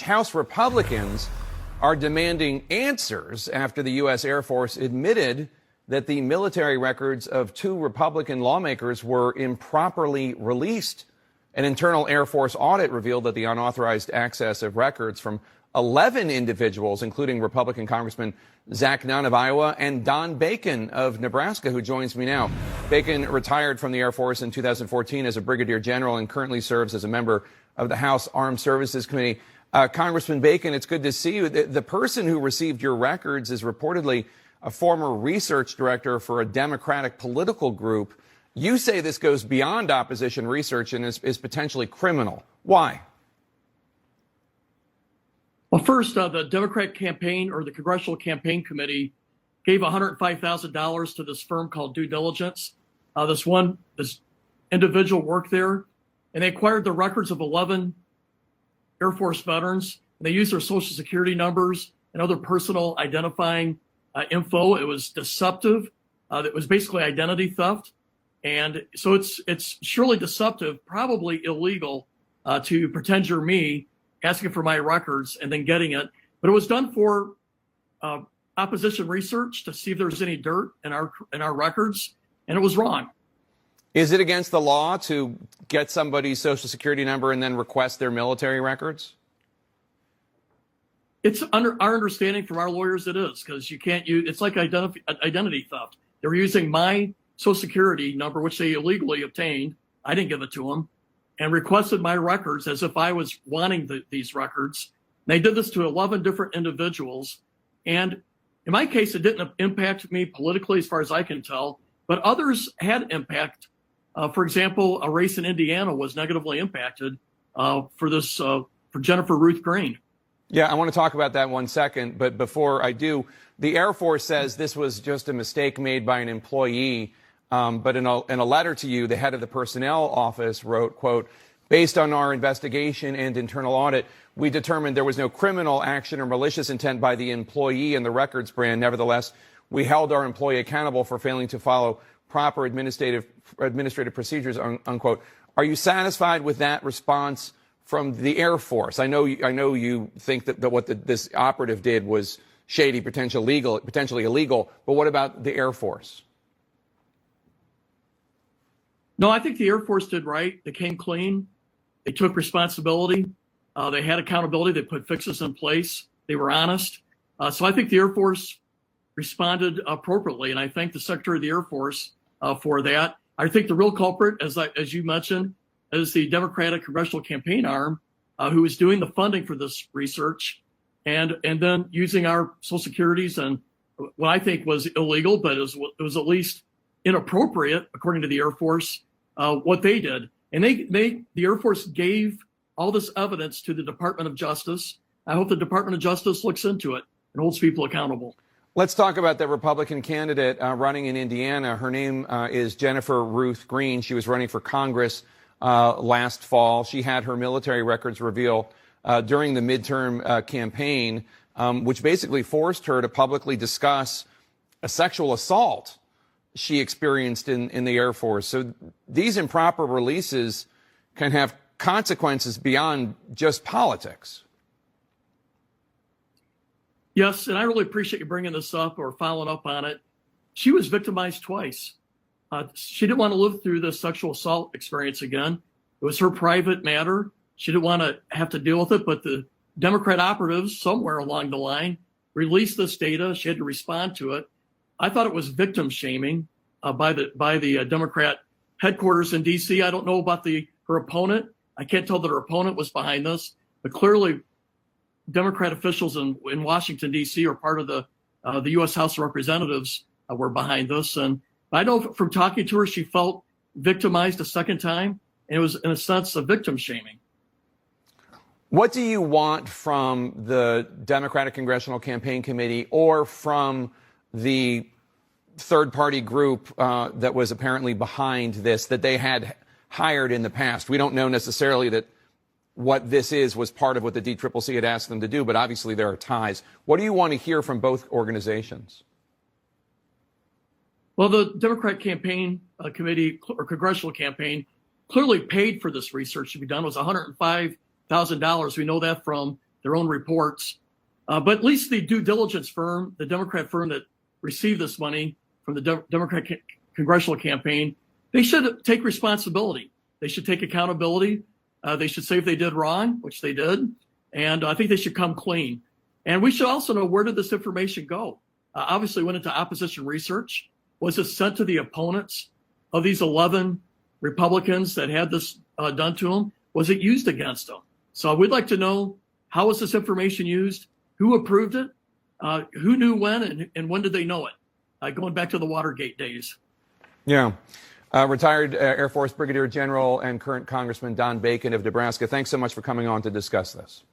House Republicans are demanding answers after the U.S. Air Force admitted that the military records of two Republican lawmakers were improperly released. An internal Air Force audit revealed that the unauthorized access of records from 11 individuals, including Republican Congressman Zach Nunn of Iowa and Don Bacon of Nebraska, who joins me now. Bacon retired from the Air Force in 2014 as a brigadier general and currently serves as a member of the House Armed Services Committee. Congressman Bacon, it's good to see you. The person who received your records is reportedly a former research director for a Democratic political group. You say this goes beyond opposition research and is potentially criminal. Why? Well, first, the Democrat campaign or the Congressional Campaign Committee gave $105,000 to this firm called Due Diligence. This individual worked there, and they acquired the records of 11 Air Force veterans. They used their Social Security numbers and other personal identifying info. It was deceptive. It was basically identity theft. And so it's surely deceptive, probably illegal to pretend you're me, asking for my records and then getting it. But it was done for opposition research to see if there's any dirt in our records, and it was wrong. Is it against the law to get somebody's Social Security number and then request their military records? It's under our understanding from our lawyers it is, because you can't use, it's like identity theft. They were using my Social Security number, which they illegally obtained. I didn't give it to them, and requested my records as if I was wanting these records. They did this to 11 different individuals. And in my case, it didn't impact me politically as far as I can tell, but others had impact. For example, a race in Indiana was negatively impacted for Jennifer Ruth Green. Yeah, I want to talk about that 1 second. But before I do, the Air Force says this was just a mistake made by an employee. But in a letter to you, the head of the personnel office wrote, quote, "Based on our investigation and internal audit, we determined there was no criminal action or malicious intent by the employee in the records brand. Nevertheless, we held our employee accountable for failing to follow proper administrative procedures," unquote. Are you satisfied with that response from the Air Force? I know you think that what this operative did was shady, potentially illegal, but what about the Air Force? No, I think the Air Force did right. They came clean. They took responsibility. They had accountability. They put fixes in place. They were honest. So I think the Air Force responded appropriately, and I thank the Secretary of the Air Force for that. I think the real culprit, as you mentioned, is the Democratic Congressional Campaign Arm, who is doing the funding for this research, and then using our Social Securities and what I think was illegal, but it was at least inappropriate, according to the Air Force, what they did. And the Air Force gave all this evidence to the Department of Justice. I hope the Department of Justice looks into it and holds people accountable. Let's talk about the Republican candidate running in Indiana. Her name is Jennifer Ruth Green. She was running for Congress last fall. She had her military records revealed during the midterm campaign, which basically forced her to publicly discuss a sexual assault she experienced in the Air Force. So these improper releases can have consequences beyond just politics. Yes, and I really appreciate you bringing this up or following up on it. She was victimized twice. She didn't want to live through this sexual assault experience again. It was her private matter. She didn't want to have to deal with it, but the Democrat operatives somewhere along the line released this data. She had to respond to it. I thought it was victim shaming by the Democrat headquarters in D.C. I don't know about her opponent. I can't tell that her opponent was behind this, but clearly Democrat officials in Washington, D.C. are part of the U.S. House of Representatives were behind this. And I know from talking to her, she felt victimized a second time, and it was, in a sense, a victim shaming. What do you want from the Democratic Congressional Campaign Committee or from the third-party group that was apparently behind this, that they had hired in the past? We don't know necessarily that what this was part of what the DCCC had asked them to do, but obviously there are ties. What do you want to hear from both organizations? Well, the Democrat Campaign Committee or Congressional Campaign clearly paid for this research to be done. It was $105,000. We know that from their own reports. But at least the due diligence firm, the Democrat firm that received this money from the Democrat congressional campaign, they should take responsibility. They should take accountability. They should say if they did wrong, which they did. And I think they should come clean. And we should also know, where did this information go? Obviously went into opposition research. Was it sent to the opponents of these 11 Republicans that had this done to them? Was it used against them? So we'd like to know, how was this information used? Who approved it? Who knew when, and when did they know it? Going back to the Watergate days. Yeah. Retired Air Force Brigadier General and current Congressman Don Bacon of Nebraska, thanks so much for coming on to discuss this.